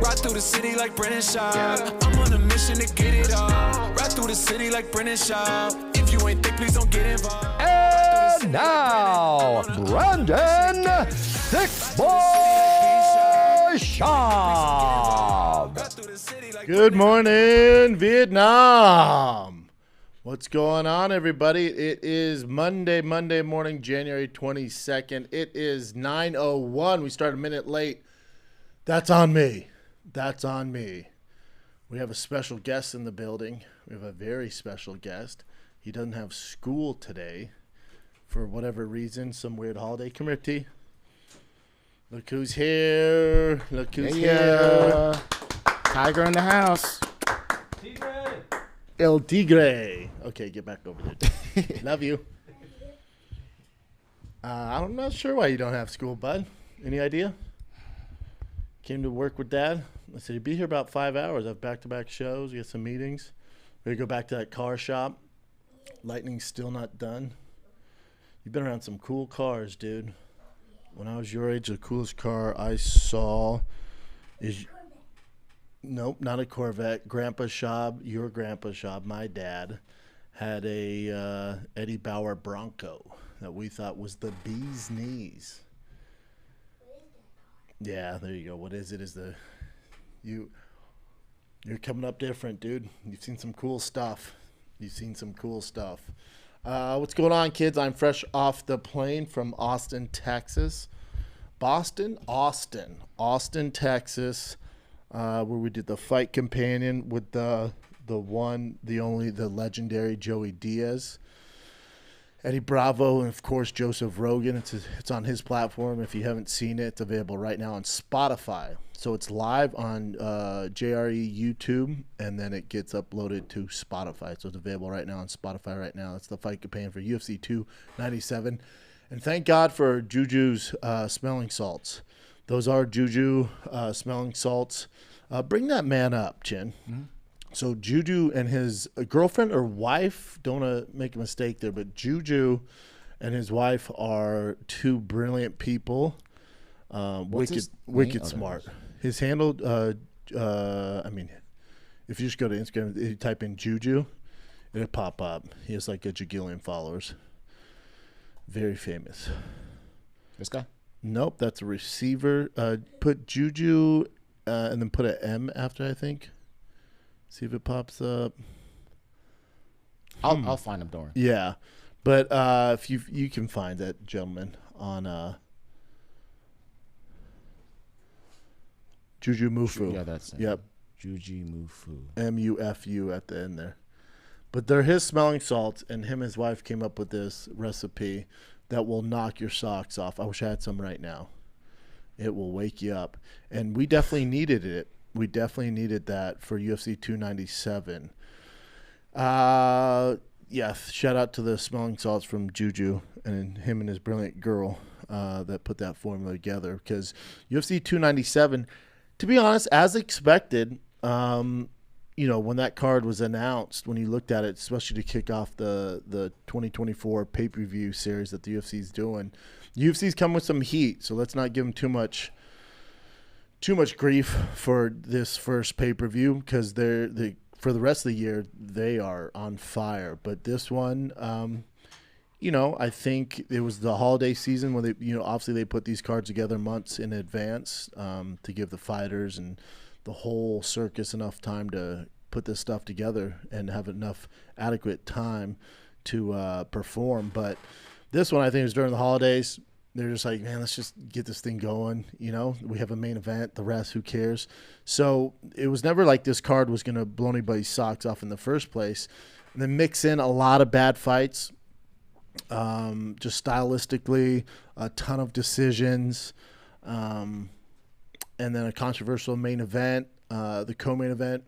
Ride through the city like Brennan Schaub. I'm on a mission to get it all. Ride through the city like Brennan Schaub. If you ain't thick, please don't get involved. And now, Brandon Thick Boy Schaub. Good morning, Vietnam. What's going on, everybody? It is Monday morning, January 22nd. It is 9:01. We started a minute late. That's on me. That's on me. We have a special guest in the building. We have a very special guest. He doesn't have school today for whatever reason, some weird holiday. Come here, T. Look who's here. Look who's here. Tiger in the house. Tigre. El Tigre. Okay, get back over there. Love you. I'm not sure why you don't have school, bud. Any idea? Came to work with Dad. I said, you'd be here about 5 hours. I have back-to-back shows. We got some meetings. We're going to go back to that car shop. Lightning's still not done. You've been around some cool cars, dude. When I was your age, the coolest car I saw is... Nope, not a Corvette. Grandpa Schaub, your Grandpa Schaub, my dad, had a Eddie Bauer Bronco that we thought was the bee's knees. Yeah, there you go. What is it? You're coming up different, dude. You've seen some cool stuff. What's going on, kids? I'm fresh off the plane from Austin, Texas. Austin, Texas, where we did the Fight Companion with the one, the only, the legendary Joey Diaz. Eddie Bravo, and of course Joseph Rogan. It's on his platform. If you haven't seen it, it's available right now on Spotify. So it's live on JRE YouTube, and then it gets uploaded to Spotify. So it's available right now on Spotify right now. It's the Fight Campaign for UFC 297. And thank God for Juju's smelling salts. Those are Juju smelling salts. Bring that man up, Chin. Mm-hmm. So Juju and his girlfriend or wife, don't want to make a mistake there, but Juju and his wife are two brilliant people. Wicked smart. His handle, if you just go to Instagram, you type in Juju, it'll pop up. He has like a jagillion followers. Very famous. This guy? Nope, that's a receiver. Put Juju and then put an M after, I think. See if it pops up. I'll find him, don't worry. Yeah, but if you can find that gentleman on Juju Mufu. Yeah, that's it. Yep. Juju Mufu. MUFU at the end there. But they're his smelling salts, and him and his wife came up with this recipe that will knock your socks off. I wish I had some right now. It will wake you up, and we definitely needed it. We definitely needed that for UFC 297. Yeah, shout out to the smelling salts from Juju and him and his brilliant girl that put that formula together. Because UFC 297, to be honest, as expected, when that card was announced, when you looked at it, especially to kick off the 2024 pay-per-view series that the UFC is doing, UFC's come with some heat, so let's not give them too much grief for this first pay-per-view because for the rest of the year they are on fire. But this one, I think it was the holiday season when they, obviously they put these cards together months in advance to give the fighters and the whole circus enough time to put this stuff together and have enough adequate time to perform. But this one, I think, was during the holidays. They're just like, man, let's just get this thing going. We have a main event. The rest, who cares? So it was never like this card was going to blow anybody's socks off in the first place. And then mix in a lot of bad fights, just stylistically, a ton of decisions, and then a controversial main event, the co-main event.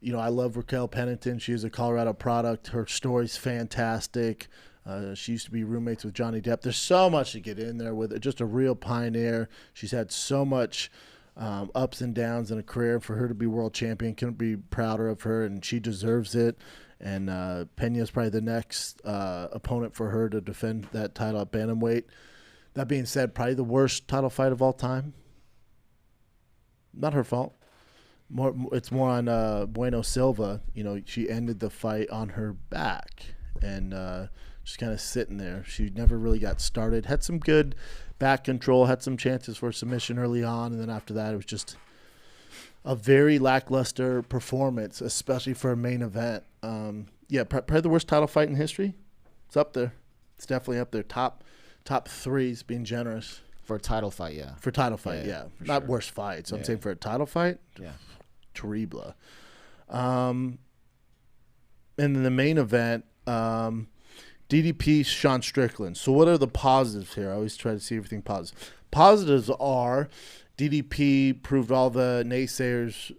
I love Raquel Pennington. She is a Colorado product. Her story's fantastic. She used to be roommates with Johnny Depp. There's so much to get in there with it. Just a real pioneer. She's had so much ups and downs in a career. For her to be world champion, couldn't be prouder of her, and she deserves it. And Pena's probably the next opponent for her to defend that title at bantamweight. That being said, probably the worst title fight of all time. Not her fault. It's more on Bueno Silva. You know, she ended the fight on her back and just kind of sitting there. She never really got started. Had some good back control. Had some chances for submission early on, and then after that, it was just a very lackluster performance, especially for a main event. Probably the worst title fight in history. It's up there. It's definitely up there. Top threes, being generous. For a title fight, yeah. For title fight, yeah. Not sure. worst fight. So I'm saying for a title fight, Yeah. terrible. And then the main event, DDP Sean Strickland. So what are the positives here? I always try to see everything positive. Positives are DDP proved all the naysayers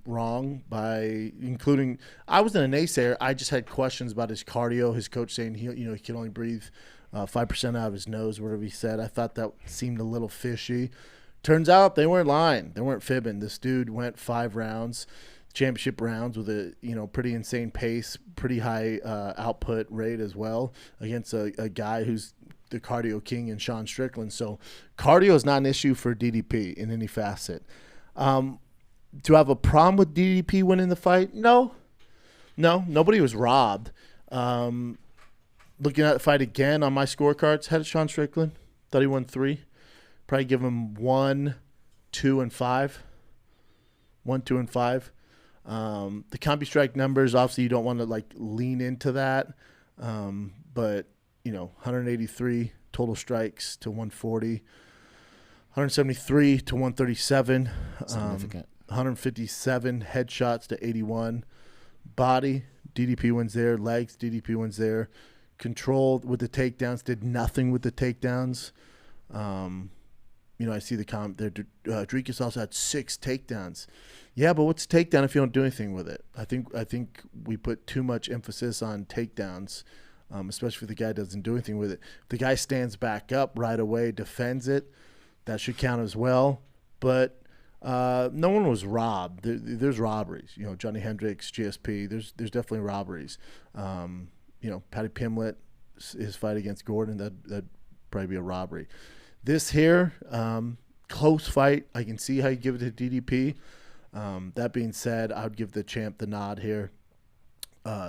wrong by including. I wasn't a naysayer. I just had questions about his cardio. His coach saying he can only breathe 5% out of his nose, whatever he said. I thought that seemed a little fishy. Turns out they weren't lying. They weren't fibbing. This dude went 5 rounds, championship rounds, with a pretty insane pace, pretty high output rate as well against a guy who's the cardio king in Sean Strickland. So cardio is not an issue for DDP in any facet. Do I have a problem with DDP winning the fight? No, nobody was robbed. Looking at the fight again on my scorecards, had Sean Strickland. Thought he won 3. Probably give him 1, 2, and 5. 1, 2, and 5. The combi strike numbers, obviously you don't want to lean into that. But 183 total strikes to 140, 173 to 137, Significant. 157 headshots to 81. Body, DDP wins there. Legs, DDP wins there. Controlled with the takedowns, did nothing with the takedowns. I see the comment there. Dricus also had 6 takedowns. Yeah, but what's a takedown if you don't do anything with it? I think we put too much emphasis on takedowns, especially if the guy doesn't do anything with it. If the guy stands back up right away, defends it, that should count as well. But no one was robbed. There's robberies. Johnny Hendricks, GSP. There's definitely robberies. Paddy Pimblett, his fight against Gordon, that'd probably be a robbery. This here, close fight. I can see how you give it to DDP. That being said, I would give the champ the nod here.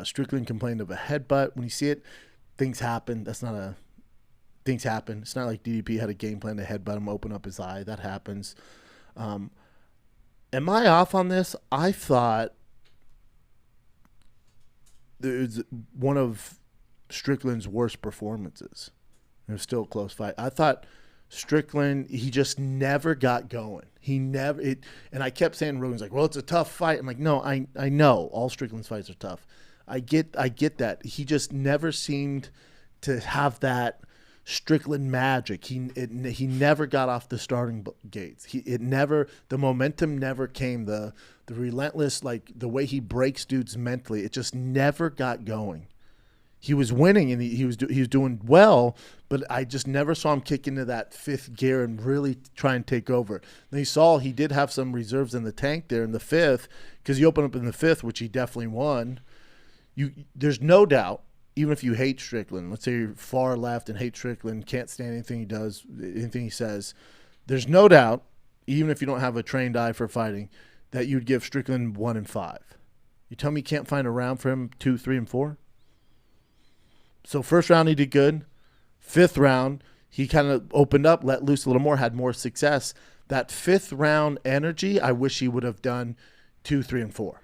Strickland complained of a headbutt. When you see it, things happen. Things happen. It's not like DDP had a game plan to headbutt him, open up his eye. That happens. Am I off on this? I thought it was one of Strickland's worst performances. It was still a close fight. I thought Strickland, he just never got going. And I kept saying, Rogan's like, well, it's a tough fight. I'm like, no, I know all Strickland's fights are tough. I get that. He just never seemed to have that Strickland magic. He never got off the starting gates. The momentum never came. The relentless, the way he breaks dudes mentally, it just never got going. He was winning and he was doing well, but I just never saw him kick into that 5th gear and really try and take over. And you saw he did have some reserves in the tank there in the 5th, because he opened up in the 5th, which he definitely won. There's no doubt, even if you hate Strickland, let's say you're far left and hate Strickland, can't stand anything he does, anything he says, there's no doubt, even if you don't have a trained eye for fighting, that you'd give Strickland 1 and 5. You tell me you can't find a round for him 2, 3, and 4? So first round he did good. 5th round he kind of opened up, let loose a little more, had more success. That 5th round energy, I wish he would have done 2, 3, and 4.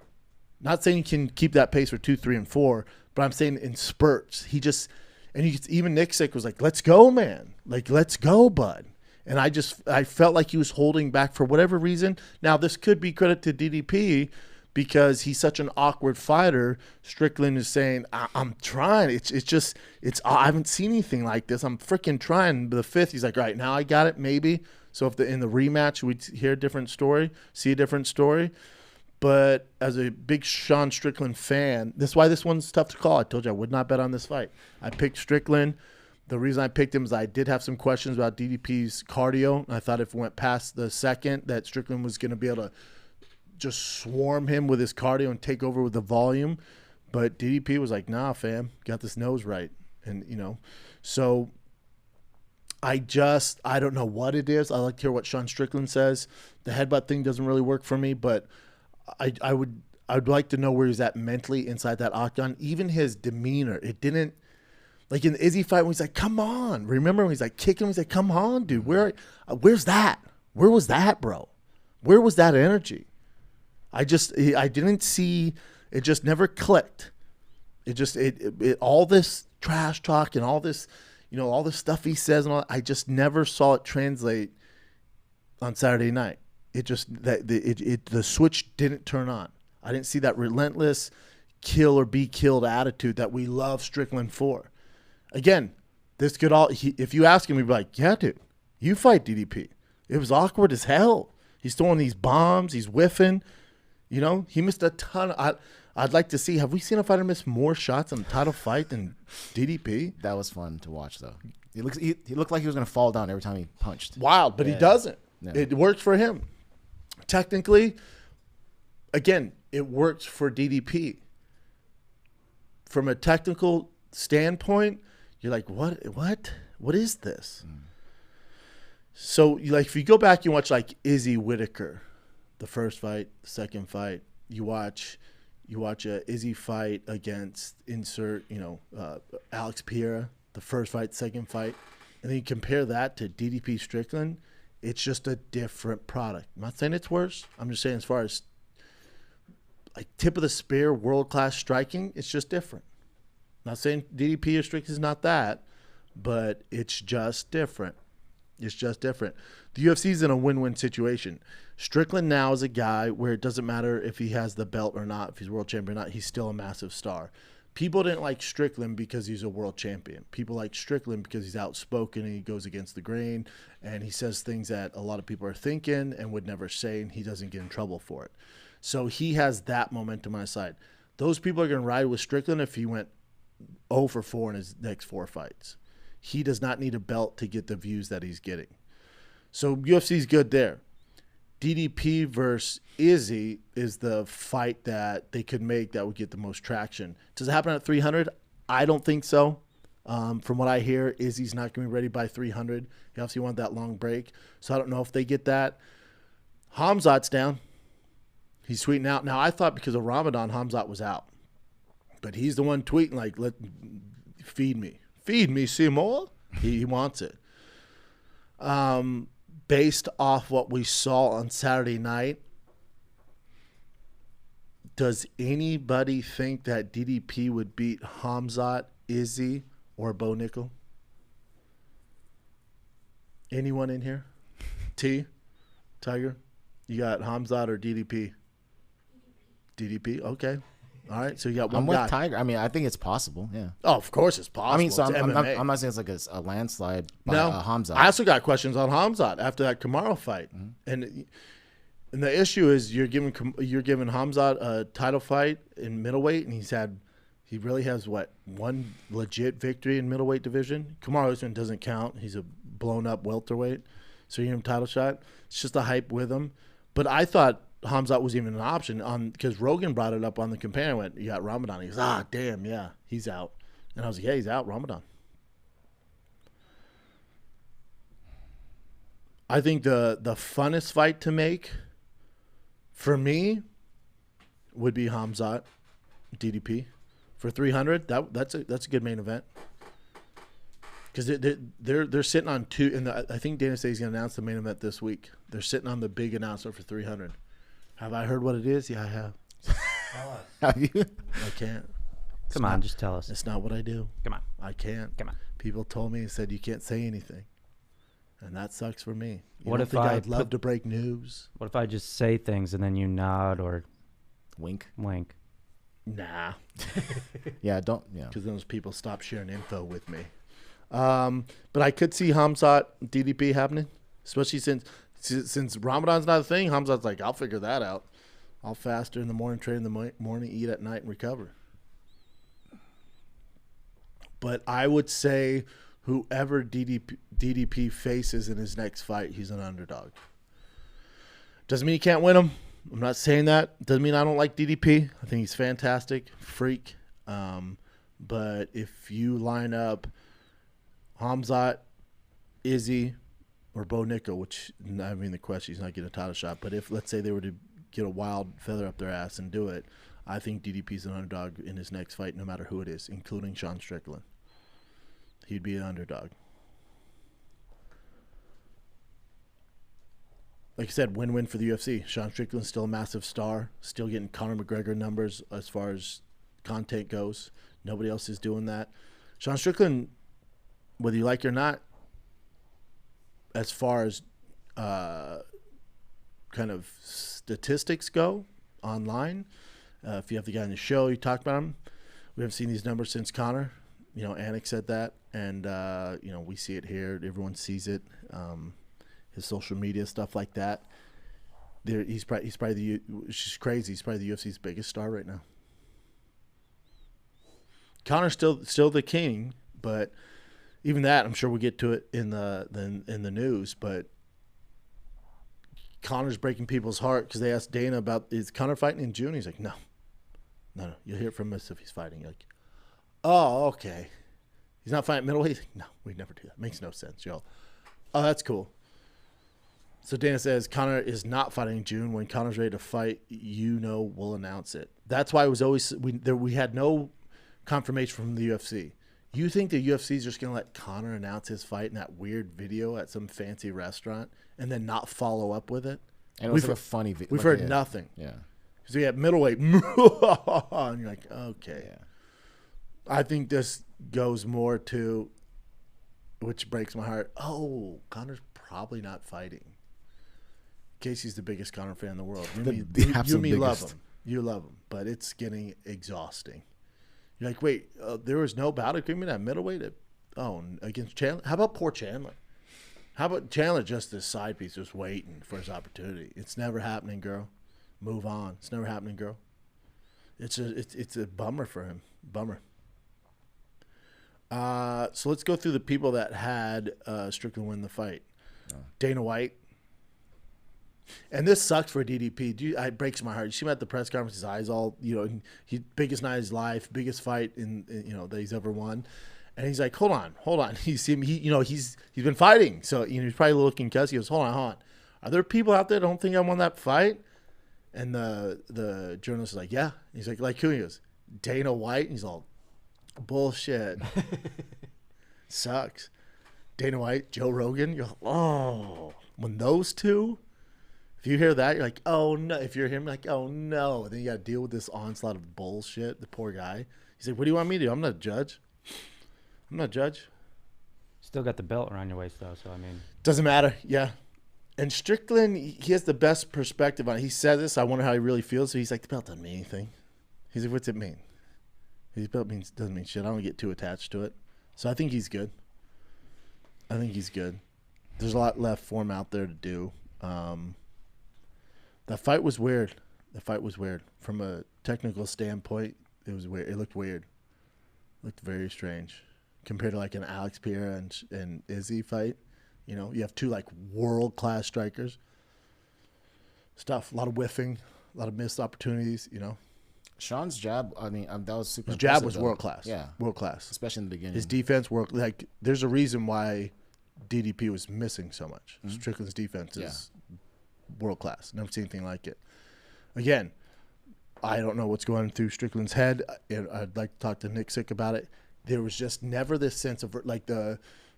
Not saying you can keep that pace for 2, 3, and 4, but I'm saying in spurts. Even Thiccc was like, let's go, man. Let's go, bud. And I felt like he was holding back for whatever reason. Now, this could be credit to DDP, because he's such an awkward fighter. Strickland is saying, I'm trying. I haven't seen anything like this. I'm freaking trying. The 5th, he's like, all right, now I got it, maybe. So if in the rematch we'd hear a different story, see a different story. But as a big Sean Strickland fan, that's why this one's tough to call. I told you I would not bet on this fight. I picked Strickland. The reason I picked him is I did have some questions about DDP's cardio. I thought if it went past the 2nd, that Strickland was going to be able to just swarm him with his cardio and take over with the volume. But DDP was like, nah, fam, got this nose right. And, so I don't know what it is. I like to hear what Sean Strickland says. The headbutt thing doesn't really work for me, but I'd like to know where he's at mentally inside that octagon. Even his demeanor, it didn't, like in the Izzy fight when he's like, come on. Remember when he's like kicking him, he's like, come on, dude. Where's that? Where was that, bro? Where was that energy? I didn't see, it just never clicked. It all this trash talk and all this, all this stuff he says and all, I just never saw it translate on Saturday night. The switch didn't turn on. I didn't see that relentless kill or be killed attitude that we love Strickland for. Again, this could all, if you ask him, he'd be like, yeah, dude, you fight DDP. It was awkward as hell. He's throwing these bombs. He's whiffing. He missed a ton. I'd like to see, have we seen a fighter miss more shots in a title fight than DDP? That was fun to watch, though. He looked like he was going to fall down every time he punched. Wild, but he doesn't. No. It works for him. Technically, again, it works for DDP. From a technical standpoint, you're like, what is this? So, if you go back and watch like Izzy Whitaker, the first fight, the second fight, you watch a Izzy fight against Alex Pereira, the first fight, second fight, and then you compare that to DDP Strickland, it's just a different product. I'm not saying it's worse. I'm just saying as far as like tip of the spear, world-class striking, it's just different. I'm not saying DDP or Strickland is not that, but it's just different. It's just different. The UFC is in a win-win situation. Strickland now is a guy where it doesn't matter if he has the belt or not, if he's world champion or not, he's still a massive star. People didn't like Strickland because he's a world champion. People like Strickland because he's outspoken and he goes against the grain and he says things that a lot of people are thinking and would never say, and he doesn't get in trouble for it. So he has that momentum on his side. Those people are going to ride with Strickland if he went 0 for 4 in his next 4 fights. He does not need a belt to get the views that he's getting. So UFC's good there. DDP versus Izzy is the fight that they could make that would get the most traction. Does it happen at 300? I don't think so. From what I hear, Izzy's not going to be ready by 300. He obviously wanted that long break. So I don't know if they get that. Khamzat's down. He's tweeting out. Now, I thought because of Ramadan, Khamzat was out. But he's the one tweeting like, feed me. Feed me, Seymour. He wants it. Based off what we saw on Saturday night, does anybody think that DDP would beat Khamzat, Izzy, or Bo Nickel? Anyone in here? T? Tiger? You got Khamzat or DDP? DDP, okay. All right, so you got one I'm guy. with Tiger. I mean, I think it's possible, yeah. Oh, of course it's possible. I mean, so It's I'm MMA. not saying it's like a landslide by No, Khamzat. I also got questions on Khamzat after that Kamaru fight, and the issue is you're giving Khamzat a title fight in middleweight, and he really has one legit victory in middleweight division. Kamaru Usman doesn't count; he's a blown up welterweight, so you give him a title shot. It's just a hype with him, but I thought Khamzat was even an option because Rogan brought it up on the companion. I went, you got Ramadan. He goes, damn, yeah, he's out. And I was like, yeah, he's out, Ramadan. I think the funnest fight to make for me would be Khamzat, DDP, for 300. That's a good main event because they're sitting on two, and I think Dana says he's going to announce the main event this week. They're sitting on the big announcement for 300. Have I heard what it is? Yeah, I have. Have you? I can't. Come on, just tell us. It's not what I do. Come on. I can't. Come on. People told me and said you can't say anything, and that sucks for me. What if I'd love to break news? What if I just say things and then you nod or Wink. Nah, Yeah, don't. Yeah. because those people stop sharing info with me. But I could see Khamzat DDP happening, especially since Ramadan's not a thing. Khamzat's like, I'll figure that out. I'll fast during the morning, train in the morning, eat at night, and recover. But I would say whoever DDP faces in his next fight, he's an underdog. Doesn't mean he can't win him. I'm not saying that. Doesn't mean I don't like DDP. I think he's fantastic, freak. But if you line up Khamzat, Izzy, or Bo Nickel, which, I mean, the question, he's not getting a title shot. But if, let's say, they were to get a wild feather up their ass and do it, I think DDP's an underdog in his next fight, no matter who it is, including Sean Strickland. He'd be an underdog. Like I said, win-win for the UFC. Sean Strickland's still a massive star, still getting Conor McGregor numbers as far as content goes. Nobody else is doing that. Sean Strickland, whether you like it or not, as far as kind of statistics go online, if you have the guy in the show, you talk about him. We haven't seen these numbers since Conor. Anik said that, and we see it here. Everyone sees it. His social media stuff like that. He's probably which is crazy. He's probably the UFC's biggest star right now. Conor's still the king, but even that, I'm sure we'll get to it in the news. But Conor's breaking people's heart because they asked Dana about, is Conor fighting in June? He's like, no. You'll hear from us if he's fighting. You're like, oh, okay. He's not fighting middleweight? He's like, no, we'd never do that. Makes no sense, y'all. Oh, that's cool. So Dana says Conor is not fighting in June. When Conor's ready to fight, we'll announce it. That's why it was always we had no confirmation from the UFC. You think the UFC is just going to let Conor announce his fight in that weird video at some fancy restaurant and then not follow up with it? And it was like a funny video. We've heard nothing. Yeah. Because we have middleweight, and you're like, okay. Yeah. I think this goes more to, which breaks my heart. Oh, Conor's probably not fighting. Casey's the biggest Conor fan in the world. You and me love him. You love him, but it's getting exhausting. You're like, wait, there was no bout agreement at middleweight against Chandler? How about poor Chandler? How about Chandler just this side piece, just waiting for his opportunity? It's never happening, girl. Move on. It's never happening, girl. It's a bummer for him. Bummer. So let's go through the people that had Strickland win the fight. Dana White. And this sucks for DDP. It breaks my heart. You see him at the press conference, his eyes all, he biggest night of his life, biggest fight that he's ever won. And he's like, hold on. You see him, he's been fighting. So, he's probably looking cuss. He goes, hold on. Are there people out there that don't think I won that fight? And the journalist is like, yeah. He's like who? He goes, Dana White. And he's all, bullshit. Sucks. Dana White, Joe Rogan. You're like, oh, when those two. If you hear that, you're like, oh, no. If you're him, like, oh, no. Then you got to deal with this onslaught of bullshit, the poor guy. He's like, what do you want me to do? I'm not a judge. Still got the belt around your waist, though, so, I mean. Doesn't matter, yeah. And Strickland, he has the best perspective on it. He said this, I wonder how he really feels. So he's like, the belt doesn't mean anything. He's like, what's it mean? His belt doesn't mean shit. I don't get too attached to it. So I think he's good. There's a lot left for him out there to do. That fight was weird. From a technical standpoint, it was weird. It looked weird. It looked very strange compared to like an Alex Pereira and Izzy fight. You have two like world-class strikers. A lot of whiffing, a lot of missed opportunities, Sean's jab, I mean, that was super His jab was though. world-class. Yeah. World-class. Especially in the beginning. His defense there's a reason why DDP was missing so much. Mm-hmm. Strickland's defense is world-class. Never seen anything like it. Again, I don't know what's going through Strickland's head. I'd like to talk to Thiccc about it. There was just never this sense of like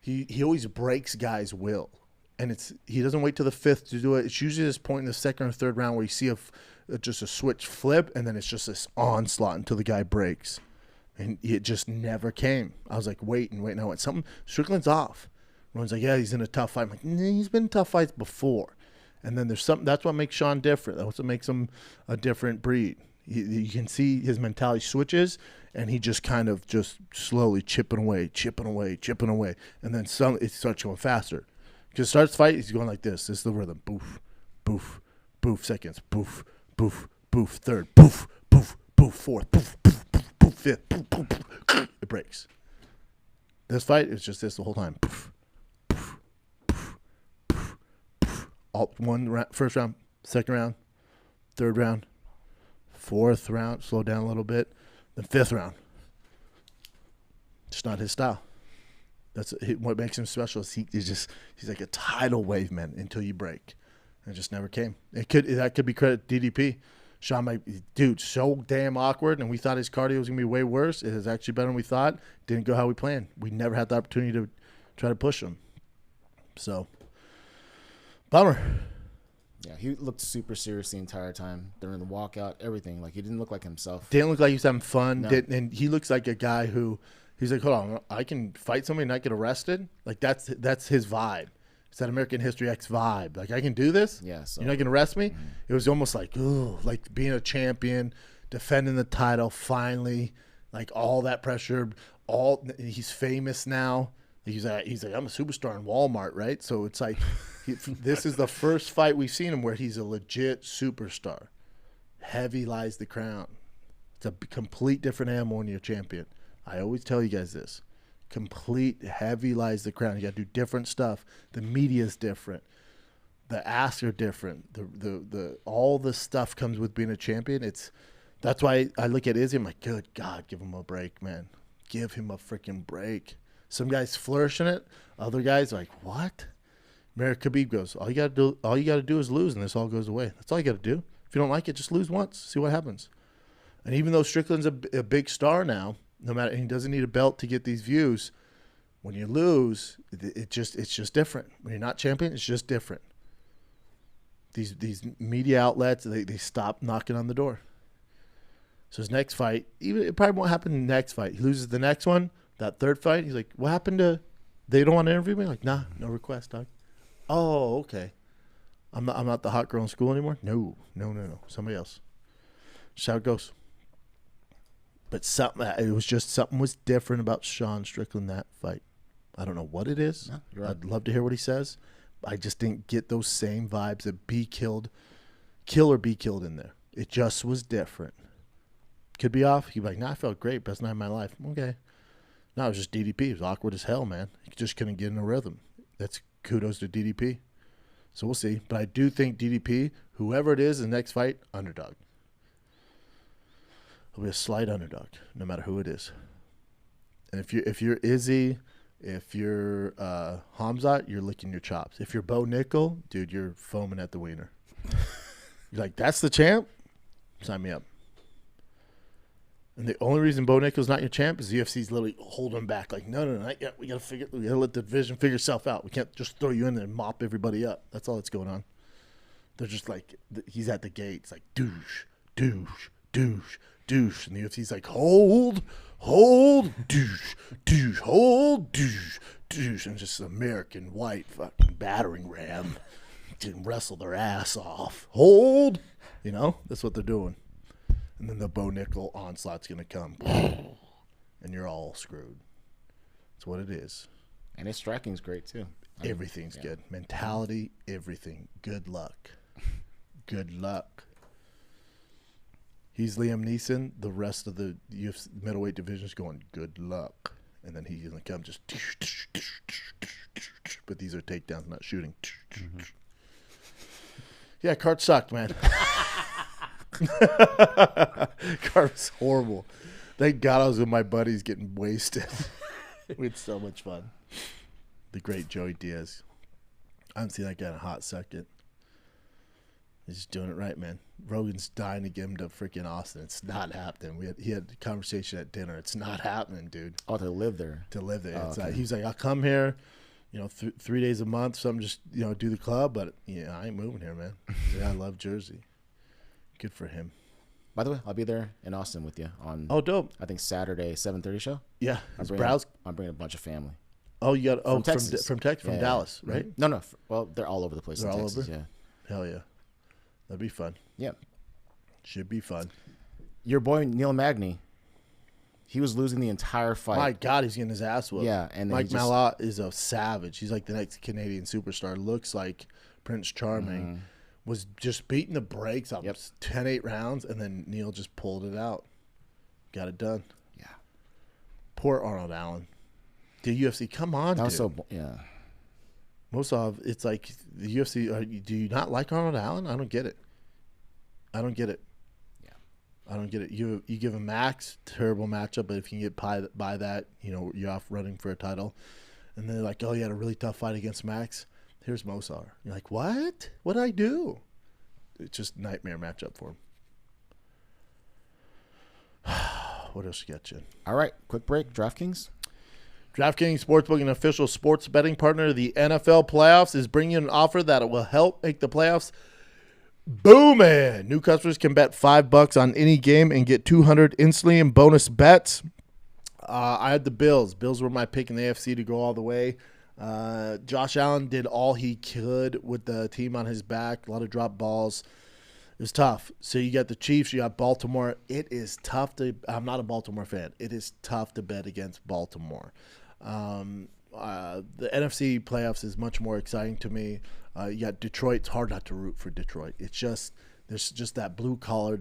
he always breaks guys' will, and he doesn't wait till the fifth to do it. It's usually this point in the second or third round where you see just a switch flip, and then it's just this onslaught until the guy breaks, and it just never came. I was like, wait. I went, something. Strickland's off. Everyone's like, yeah, he's in a tough fight. I'm like, nah, he's been in tough fights before. And then there's something. That's what makes Sean different. That's what makes him a different breed. You can see his mentality switches, and he just kind of just slowly chipping away. And then it starts going faster. Because starts fight, he's going like this. This is the rhythm. Boof, boof, boof, seconds. Boof, boof, boof, third. Boof, boof, boof, fourth. Boof, boof, boof, boof, fifth. Boof, boof, boof. It breaks. This fight is just this the whole time. Boof, boof, boof, boof, boof. First round, second round, third round, fourth round, slow down a little bit, then fifth round. Just not his style. That's what makes him special. He's like a tidal wave, man, until you break. It just never came. That could be credit to DDP. Sean, dude, so damn awkward, and we thought his cardio was going to be way worse. It is actually better than we thought. Didn't go how we planned. We never had the opportunity to try to push him. So, bummer. Yeah, he looked super serious the entire time during the walkout, everything. Like, he didn't look like himself. Didn't look like he was having fun. No. And he looks like a guy who, he's like, hold on, I can fight somebody and not get arrested? Like, that's his vibe. It's that American History X vibe. Like, I can do this? Yeah. So, You're not going to arrest me? It was almost like, ooh, like being a champion, defending the title finally, like all that pressure. He's famous now. He's like, I'm a superstar in Walmart, right? So it's like, this is the first fight we've seen him where he's a legit superstar. Heavy lies the crown. It's a complete different animal when you're a champion. I always tell you guys this. Complete heavy lies the crown. You got to do different stuff. The media is different. The asks are different. The all the stuff comes with being a champion. That's why I look at Izzy. I'm like, good God, give him a break, man. Give him a freaking break. Some guys flourish in it. Other guys are like, what? Khabib goes, all you gotta do is lose, and this all goes away. That's all you gotta do. If you don't like it, just lose once. See what happens. And even though Strickland's a big star now, no matter, he doesn't need a belt to get these views. When you lose, it's just different. When you're not champion, it's just different. These media outlets, they stop knocking on the door. So his next fight, even it probably won't happen in the next fight. He loses the next one, that third fight. He's like, what happened to? They don't want to interview me? Like, nah, no request, dog. Oh, okay. I'm not the hot girl in school anymore. No. Somebody else. Just how it goes. But something was different about Sean Strickland that fight. I don't know what it is. No, you're right. I'd love to hear what he says. I just didn't get those same vibes of kill or be killed in there. It just was different. Could be off. He'd be like, nah, I felt great. Best night of my life. Okay. No, it was just DDP. It was awkward as hell, man. He just couldn't get in a rhythm. That's kudos to DDP. So we'll see. But I do think DDP, whoever it is in the next fight, underdog. He'll be a slight underdog, no matter who it is. And if you're Izzy, if you're Khamzat, you're licking your chops. If you're Bo Nickel, dude, you're foaming at the wiener. You're like, that's the champ? Sign me up. And the only reason Bo Nickel's not your champ is the UFC's literally holding him back. Like, no, not yet. We gotta let the division figure itself out. We can't just throw you in there and mop everybody up. That's all that's going on. They're just like, he's at the gates, like douche, douche, douche, douche, and the UFC's like, hold, douche, douche, hold, douche, douche, and just American white fucking battering ram to wrestle their ass off. Hold, that's what they're doing. And then the Bo Nickel onslaught's going to come. And you're all screwed. That's what it is. And his striking's great, too. Everything's good. Mentality, everything. Good luck. Good luck. He's Liam Neeson. The rest of the UFC middleweight division is going, good luck. And then he's going to come just... But these are takedowns, not shooting. Mm-hmm. Yeah, card sucked, man. Card was horrible. Thank God I was with my buddies getting wasted. We had so much fun. The great Joey Diaz. I haven't seen that guy in a hot second. He's just doing it right, man. Rogan's dying to get him to freaking Austin. It's not happening. He had a conversation at dinner. It's not happening, dude. Oh, to live there. To live there. Oh, okay. He's like, I'll come here, 3 days a month, something just, do the club, but I ain't moving here, man. I love Jersey. Good for him. By the way, I'll be there in Austin with you on. Oh, dope! I think Saturday 7:30 show. Yeah, I'm bringing a bunch of family. Oh, you got from Texas, from Dallas, right? No. Well, they're all over the place. They're all Texas, over. Yeah. Hell yeah, that'd be fun. Yeah, should be fun. Your boy Neil Magny, he was losing the entire fight. My God, he's getting his ass whooped. Yeah, and Mike Malott is a savage. He's like the next Canadian superstar. Looks like Prince Charming. Mm-hmm. Was just beating the brakes up 10-8 rounds, and then Neil just pulled it out. Got it done. Yeah. Poor Arnold Allen. The UFC, come on, dude. Most of it's like the UFC. Do you not like Arnold Allen? I don't get it. Yeah. I don't get it. You give him Max, terrible matchup, but if you can get by that, you're off running for a title. And they're like, oh, you had a really tough fight against Max. Here's Mosar. You're like, what? What'd I do? It's just nightmare matchup for him. What else you got, Jen? All right, quick break. DraftKings. DraftKings Sportsbook, an official sports betting partner of the NFL playoffs, is bringing you an offer that will help make the playoffs booming. New customers can bet $5 on any game and get $200 instantly in bonus bets. I had the Bills. Bills were my pick in the AFC to go all the way. Josh Allen did all he could with the team on his back. A lot of drop balls. It was tough. So you got the Chiefs, you got Baltimore. It is tough to – I'm not a Baltimore fan. It is tough to bet against Baltimore. The NFC playoffs is much more exciting to me. You got Detroit. It's hard not to root for Detroit. It's just – there's just that blue-collar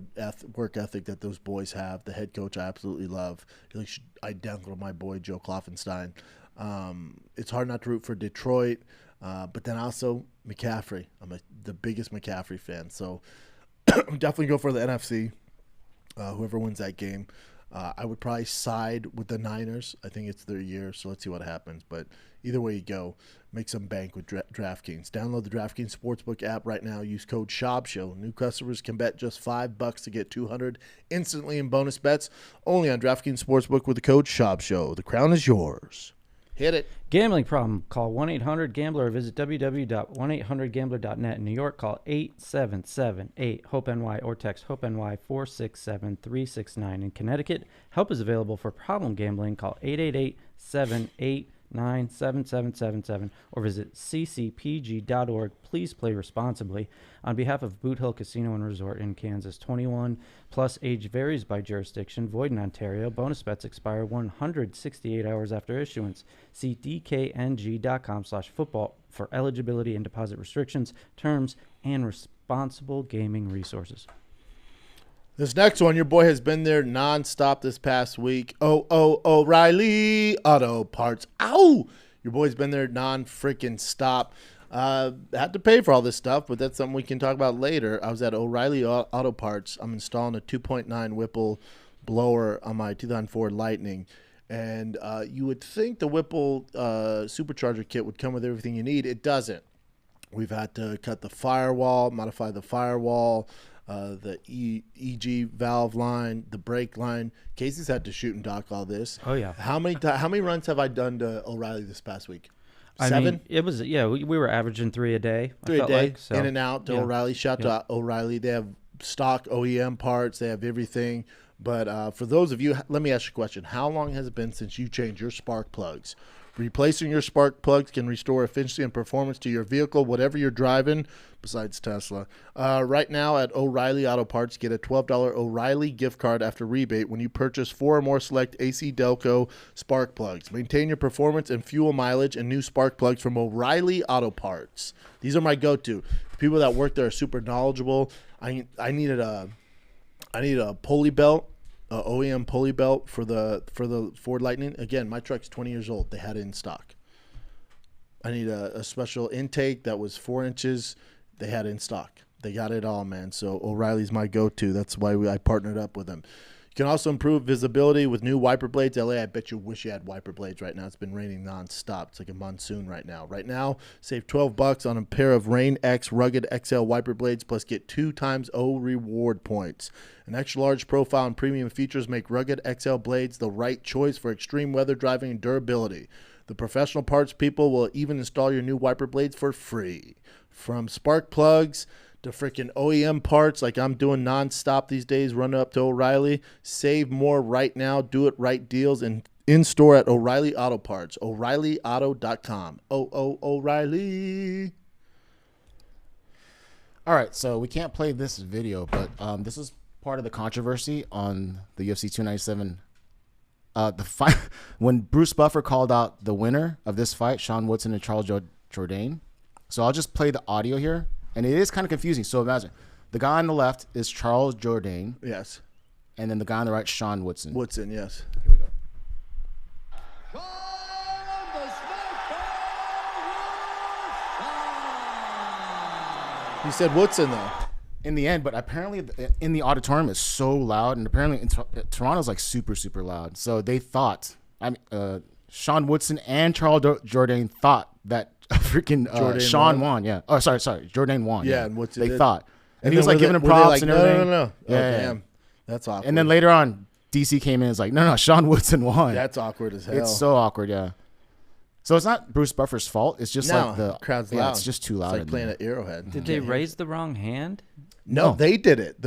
work ethic that those boys have. The head coach I absolutely love. He looks identical to my boy Joe Kloffenstein. It's hard not to root for Detroit. But then also McCaffrey. I'm the biggest McCaffrey fan. So – definitely go for the NFC, whoever wins that game. I would probably side with the Niners. I think it's their year, so let's see what happens. But either way you go, make some bank with DraftKings. Download the DraftKings Sportsbook app right now. Use code SCHAUBSHOW. New customers can bet just $5 to get $200 instantly in bonus bets. Only on DraftKings Sportsbook with the code SCHAUBSHOW. The crown is yours. Hit it. Gambling problem? Call 1-800-GAMBLER or visit www.1800gambler.net. In New York, call 877-8-HOPE-NY or text HOPE-NY 467-369. In Connecticut, help is available for problem gambling. Call 888-789-7777 or visit ccpg.org. Please play responsibly. On behalf of Boot Hill Casino and Resort in Kansas, 21 plus, age varies by jurisdiction, void in Ontario. Bonus bets expire 168 hours after issuance. See dkng.com/football for eligibility and deposit restrictions, terms, and responsible gaming resources. This next one, your boy has been there nonstop this past week. O'Reilly Auto Parts. Ow! Your boy's been there non-freaking stop. Had to pay for all this stuff, but that's something we can talk about later. I was at O'Reilly Auto Parts. I'm installing a 2.9 Whipple blower on my 2004 Lightning. And you would think the Whipple supercharger kit would come with everything you need. It doesn't. We've had to cut the firewall, modify the firewall, the EG valve line, the brake line. Casey's had to shoot and dock all this. Oh, yeah. How many runs have I done to O'Reilly this past week? I 7? mean, it was, yeah, we were averaging 3 a day. 3 a day, like, so. in and out to Yeah. O'Reilly. Shout to O'Reilly. They have stock OEM parts. They have everything. But for those of you, let me ask you a question. How long has it been since you changed your spark plugs? Replacing your spark plugs can restore efficiency and performance to your vehicle, whatever you're driving, besides Tesla. Right now at O'Reilly Auto Parts, get a $12 O'Reilly gift card after rebate when you purchase 4 or more select AC Delco spark plugs. Maintain your performance and fuel mileage and new spark plugs from O'Reilly Auto Parts. These are my go-to. The people that work there are super knowledgeable. I needed a pulley belt. OEM pulley belt for the Ford Lightning. Again, my truck's 20 years old. They had it in stock. I need a special intake that was 4 inches. They had it in stock. They got it all, man. So O'Reilly's my go-to. That's why I partnered up with them. You can also improve visibility with new wiper blades. LA, I bet you wish you had wiper blades right now. It's been raining nonstop. It's like a monsoon right now. Right now, save $12 on a pair of Rain X Rugged XL wiper blades, plus get 2 times O reward points. An extra large profile and premium features make Rugged XL blades the right choice for extreme weather driving and durability. The professional parts people will even install your new wiper blades for free. From spark plugs to freaking OEM parts like I'm doing nonstop these days, run up to O'Reilly. Save more right now. Do it right deals and in store at O'Reilly Auto Parts. O'ReillyAuto.com. O'Reilly. All right, so we can't play this video, but this is part of the controversy on the UFC 297. The fight when Bruce Buffer called out the winner of this fight, Sean Woodson and Charles Jourdain. So I'll just play the audio here, and it is kind of confusing. So imagine the guy on the left is Charles Jourdain, Yes. and then the guy on the right, Sean Woodson. Woodson, yes. Here we go. He said Woodson, though. In the end, but apparently in the auditorium it's so loud, and apparently in Toronto's like super, super loud. So they thought, Sean Woodson and Charles Jourdain thought that freaking Sean won. Yeah. Oh, sorry, Jordan won. Yeah, and what's they it? thought, and he then was like were giving they- him were they props like, and no, everything. No. Oh, Yeah. damn. That's awkward. And then later on, DC came in and was like, no, Sean Woodson won. That's awkward as hell. It's so awkward, yeah. So it's not Bruce Buffer's fault. It's just No, like the crowd's yeah, loud. it's just too loud. It's like in playing there. at Arrowhead. Did they raise the wrong hand? No, No. they did it.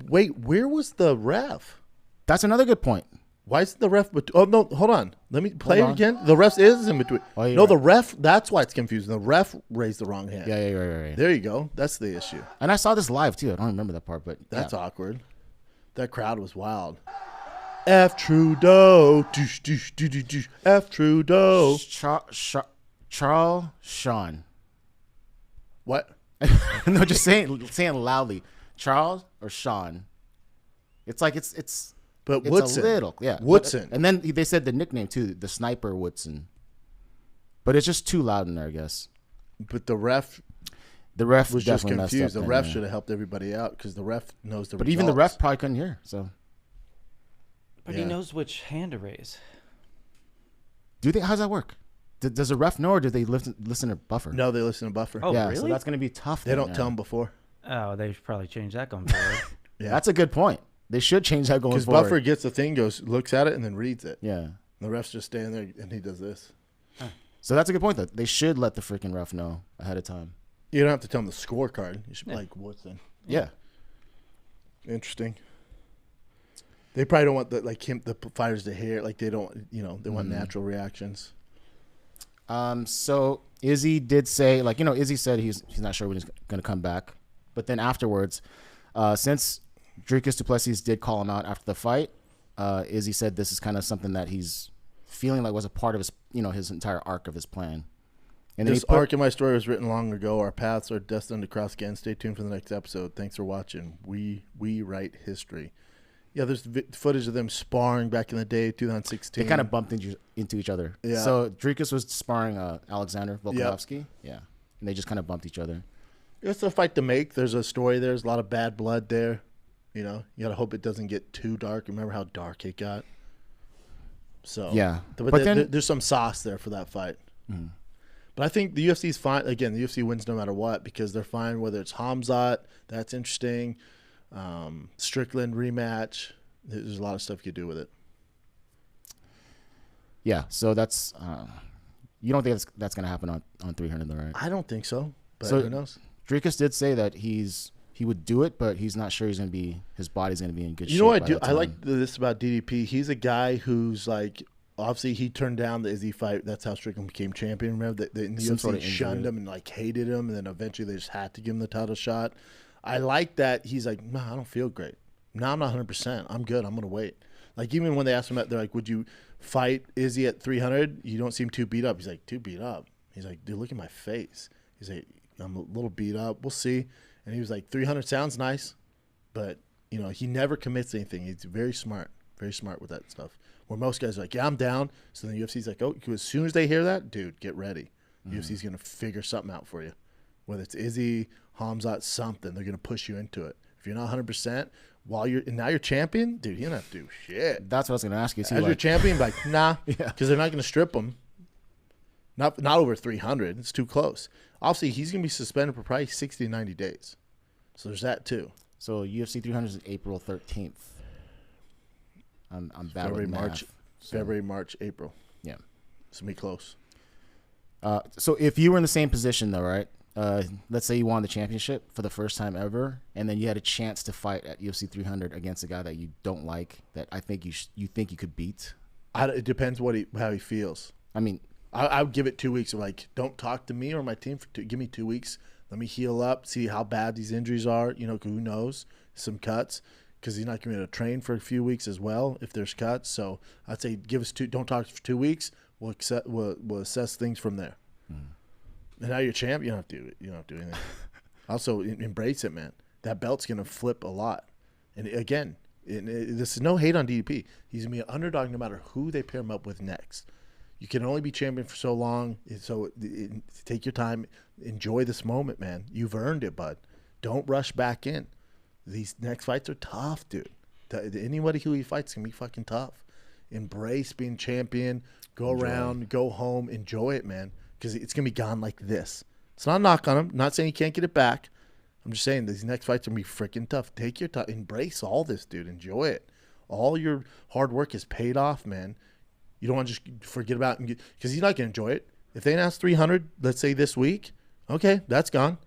Wait, where was the ref? That's another good point. Why is the ref? Oh no, hold on. Let me play Hold it on. again. The ref is in between. Oh, you're no, the right. ref. That's why it's confusing. The ref raised the wrong hand. Yeah, right. There you go. That's the issue. And I saw this live too. I don't remember that part, but That's yeah. awkward. That crowd was wild. F Trudeau. Doosh, doosh, doo, doo, doosh. F Trudeau. Charles Sean. What? No, just saying loudly. Charles or Sean. It's like it's But it's Woodson. a little, yeah. Woodson. And then they said the nickname too, the Sniper Woodson. But it's just too loud in there, I guess. But the ref The ref was just definitely messed confused. up The there, ref yeah. should have helped everybody out because the ref knows the But results. even the ref probably couldn't hear. So But Yeah. he knows which hand to raise. do they? How does that work? Does the ref know, or do they listen to Buffer? No, they listen to Buffer. Oh, yeah, really? so that's going to be tough. They then, don't yeah. tell him before. Oh, they should probably change that going forward. Yeah. That's a good point. They should change that going Because forward. Buffer gets the thing, looks at it, and then reads it. Yeah. And the ref's just standing there, and he does this. So that's a good point, though. They should let the freaking ref know ahead of time. You don't have to tell him the scorecard. You should be like, Woodson. Yeah. Interesting. They probably don't want the fighters to hear. Like they don't, they want natural reactions. So Izzy did say, Izzy said he's not sure when he's going to come back. But then afterwards, since Dricus du Plessis did call him out after the fight, Izzy said this is kind of something that he's feeling like was a part of his, his entire arc of his plan. And This arc in my story was written long ago. Our paths are destined to cross again. Stay tuned for the next episode. Thanks for watching. We write history. Yeah, there's footage of them sparring back in the day, 2016. They kind of bumped into each other. Yeah. So Dricus was sparring Alexander Volkanovski. Yeah. And they just kind of bumped each other. It's a fight to make. There's a story there. There's a lot of bad blood there. You got to hope it doesn't get too dark. Remember how dark it got? So Yeah. But then there's some sauce there for that fight. But I think the UFC's fine. Again, the UFC wins no matter what because they're fine whether it's Khamzat. That's interesting. Strickland rematch. There's a lot of stuff you could do with it. Yeah. So that's you don't think that's going to happen on 300 though, right? I don't think so, but So- who knows? Dricus did say that he would do it, but he's not sure his body's going to be in good shape. You know what I by do? that I time. like this about DDP. He's a guy who's like, obviously he turned down the Izzy fight. That's how Strickland became champion. Remember that the Some UFC sort of injury. shunned him and like hated him, and then eventually they just had to give him the title shot. I like that he's like, no, I don't feel great. No, I'm not 100%. I'm good. I'm gonna wait. Like even when they asked him, they're like, would you fight Izzy at 300? You don't seem too beat up. He's like, too beat up. He's like, dude, look at my face. He's like, I'm a little beat up. We'll see. And he was like, 300 sounds nice, but he never commits anything. He's very smart with that stuff. Where most guys are like, yeah, I'm down. So then the UFC's like, oh, as soon as they hear that, dude, get ready. UFC's gonna figure something out for you, whether it's Izzy, Khamzat, something. They're gonna push you into it. If you're not 100%, now you're champion, dude. You don't have to do shit. That's what I was going to ask you. As your champion, like nah, because they're not gonna strip him. Not over 300. It's too close. Obviously, he's gonna be suspended for probably 60 to 90 days. So there's that too. So UFC 300 is April 13th. I'm bad with math. February, March, April. Yeah. It's gonna be close. So if you were in the same position though, right? Let's say you won the championship for the first time ever, and then you had a chance to fight at UFC 300 against a guy that you don't like, that I think you think you could beat. It depends how he feels. I mean, I would give it 2 weeks of like, don't talk to me or my team give me 2 weeks. Let me heal up, see how bad these injuries are. Who knows? Some cuts, because he's not going to be able to train for a few weeks as well if there's cuts. So I'd say give us don't talk for 2 weeks. We'll assess things from there. And now you're champ. You don't have to do it. You don't have to do anything. Also, embrace it, man. That belt's going to flip a lot. And again, this is no hate on DDP. He's going to be an underdog no matter who they pair him up with next. You can only be champion for so long. So take your time. Enjoy this moment, man. You've earned it, bud. Don't rush back in. These next fights are tough, dude. Anybody who he fights can be fucking tough. Embrace being champion. Go around, go home, enjoy it, man. because it's going to be gone like this. It's not a knock on him. I'm not saying he can't get it back. I'm just saying these next fights are going to be freaking tough. Take your time. Embrace all this, dude. Enjoy it. All your hard work is paid off, man. You don't want to just forget about it because he's not going to enjoy it. If they announce 300, let's say this week, okay, that's gone.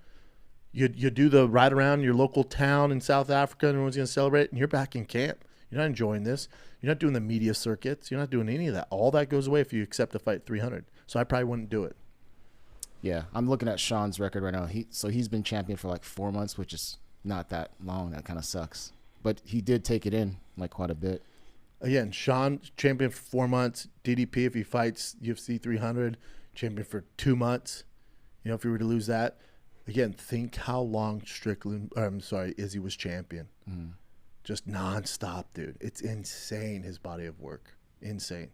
You do the ride around your local town in South Africa and everyone's going to celebrate, and you're back in camp. You're not enjoying this. You're not doing the media circuits. You're not doing any of that. All that goes away if you accept a fight 300. So I probably wouldn't do it. Yeah, I'm looking at Sean's record right now. He's been champion for like 4 months, which is not that long. That kind of sucks. But he did take it in like quite a bit. Again, Sean, champion for 4 months. DDP, if he fights UFC 300, champion for 2 months. You know, if he were to lose that. Again, think how long Izzy was champion. Mm. Just nonstop, dude. It's insane, his body of work. Insane.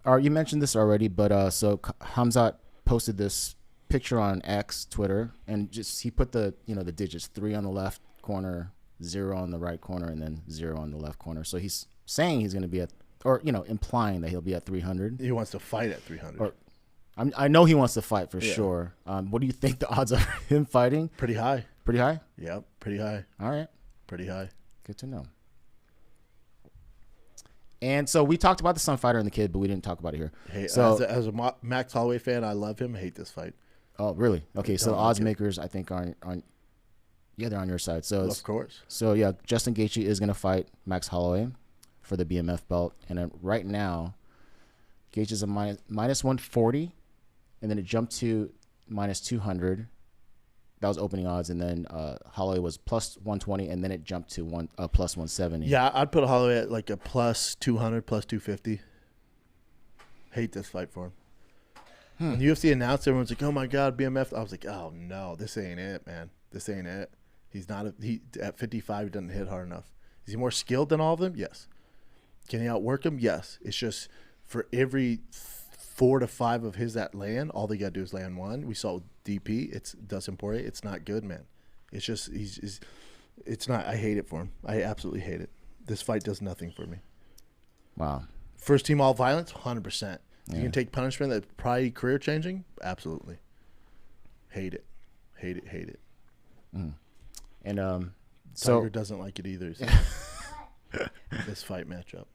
All right, you mentioned this already, but so Khamzat posted this picture on X, Twitter, and just he put the digits 3 on the left corner, 0 on the right corner, and then 0 on the left corner. So he's saying he's going to be at, or implying that he'll be at 300. He wants to fight at 300. I know he wants to fight for sure. What do you think the odds are of him fighting? Pretty high. Pretty high? Yep, pretty high. All right. Pretty high. Good to know. And so we talked about the Sun Fighter and the kid, but we didn't talk about it here. Hey, so as a Max Holloway fan, I love him. I hate this fight. Oh, really? Okay, so the odds makers, I think, they're on your side. So of course. So yeah, Justin Gaethje is going to fight Max Holloway for the BMF belt, and right now, Gaethje is a minus 140, and then it jumped to minus 200. That was opening odds, and then Holloway was plus 120, and then it jumped to plus 170. Yeah, I'd put Holloway at like a plus 200, plus 250. Hate this fight for him. When the UFC announced, everyone's like, "Oh my God, BMF!" I was like, "Oh no, this ain't it, man. This ain't it." He's not. He at 55, he doesn't hit hard enough. Is he more skilled than all of them? Yes. Can he outwork him? Yes. It's just for every 4 to 5 of his that land, all they got to do is land one. We saw with DP. It's Dustin Poirier. It's not good, man. It's just it's not. I hate it for him. I absolutely hate it. This fight does nothing for me. Wow. First team all violence, 100%. Yeah. You can take punishment that's probably career changing. Absolutely. Hate it. Hate it. Hate it. Mm. And Tiger doesn't like it either. So. This fight matchup.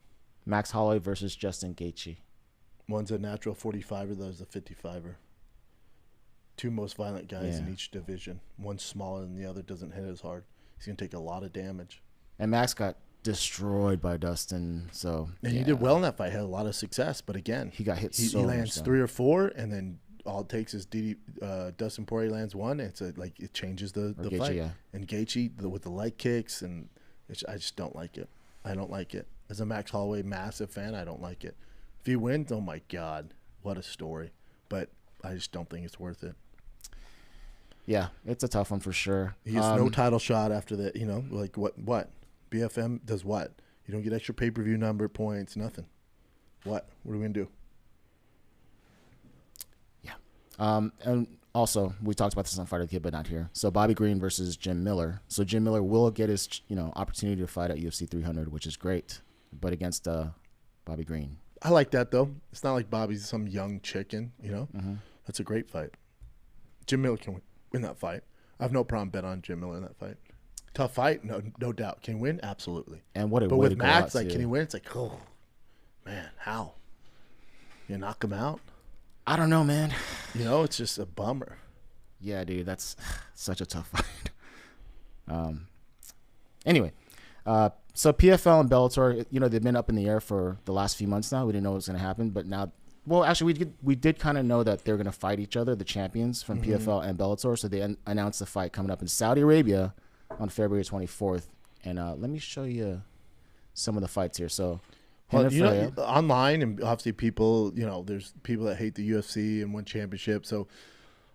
Max Holloway versus Justin Gaethje. One's a natural 45er, the other's a 55er. Two most violent guys in each division. One's smaller than the other, doesn't hit as hard. He's going to take a lot of damage. And Max got destroyed by Dustin. And he did well in that fight, had a lot of success. But again, he got hit he lands 3 or 4, and then all it takes is Dustin Poirier lands 1. And it changes the Gaethje, fight. yeah. And Gaethje with the leg kicks, and I just don't like it. I don't like it. As a Max Holloway massive fan, I don't like it. If he wins, oh my God, what a story. But I just don't think it's worth it. Yeah, it's a tough one for sure. He gets no title shot after that, like what? BFM does what? You don't get extra pay-per-view number, points, nothing. What? What are we going to do? Yeah. And also, we talked about this on Fight of the Kid, but not here. So Bobby Green versus Jim Miller. So Jim Miller will get his, opportunity to fight at UFC 300, which is great, but against Bobby Green. I like that, though. It's not like Bobby's some young chicken, Mm-hmm. That's a great fight. Jim Miller can win that fight. I have no problem betting on Jim Miller in that fight. Tough fight, no doubt. Can he win? Absolutely. And what a But way with to go Max, out, can he win? It's like, oh, man, how? You knock him out? I don't know, man. It's just a bummer. Yeah, dude, that's such a tough fight. Anyway, so PFL and Bellator, they've been up in the air for the last few months now. We didn't know what was going to happen, but now, well, actually, we did kind of know that they're going to fight each other, the champions from PFL and Bellator. So they announced the fight coming up in Saudi Arabia on February 24th. And let me show you some of the fights here. So, online, and obviously people, there's people that hate the UFC and won championship. So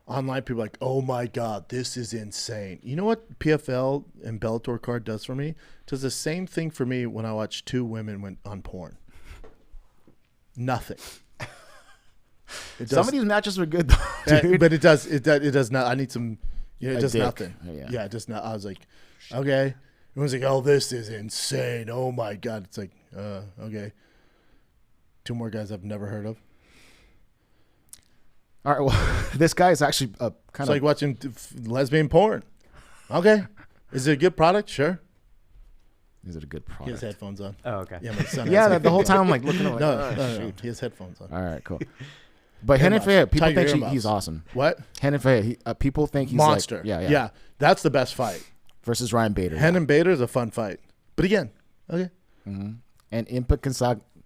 online people are like, oh my God, this is insane. You know what PFL and Bellator card does for me? It does the same thing for me when I watch 2 women went on porn. Nothing. Some of these matches were good though, dude. But it does not. I need some. It does dick. nothing. Yeah, it does not. I was like, okay. Everyone's like, oh, this is insane. Oh my God. It's like, okay. 2 more guys I've never heard of. All right. Well, this guy is actually kind It's of like watching lesbian porn. Okay. Is it a good product? Sure. Is it a good He has product? headphones on. Oh, okay. Yeah, my son Yeah, has the whole headphones time on. I'm like looking at like, No. He has headphones on. All right, cool. But Earmuffs. Renan Fayette, people Tie your think earmuffs. he's awesome. What? Renan Fayette, people think he's Monster. Like, yeah. That's the best fight. Versus Ryan Bader. Hen and Bader is a fun fight. But again, okay. And Impa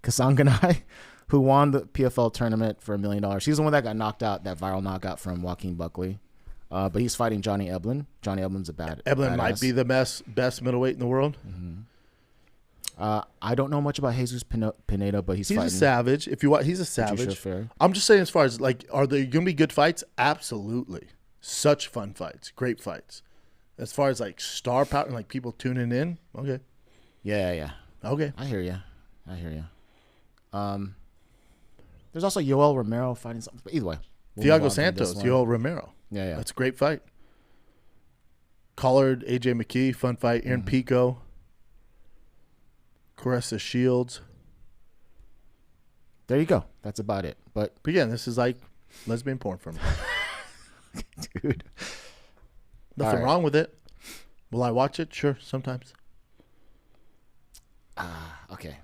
Kasanganai, who won the PFL tournament for $1 million. He's the one that got knocked out, that viral knockout from Joaquin Buckley. But he's fighting Johnny Eblen. Johnny Eblen's a badass. Might be the best middleweight in the world. I don't know much about Jesus Pineda, but he's fighting. A savage. If you want, he's a savage. Fair. I'm just saying, as far as like, are there going to be good fights? Absolutely. Such fun fights. Great fights. As far as like star power and like people tuning in, okay. Yeah. Okay. I hear you. There's also Yoel Romero fighting something. But either way. we'll move Thiago on from Santos, this one. Yoel Romero. Yeah. That's a great fight. Collard, AJ McKee, fun fight. Aaron Pico. Caressa Shields. There you go. That's about it. But again, this is like lesbian porn for me. dude, Nothing All right. wrong with it. Will I watch it? Sure, sometimes. okay.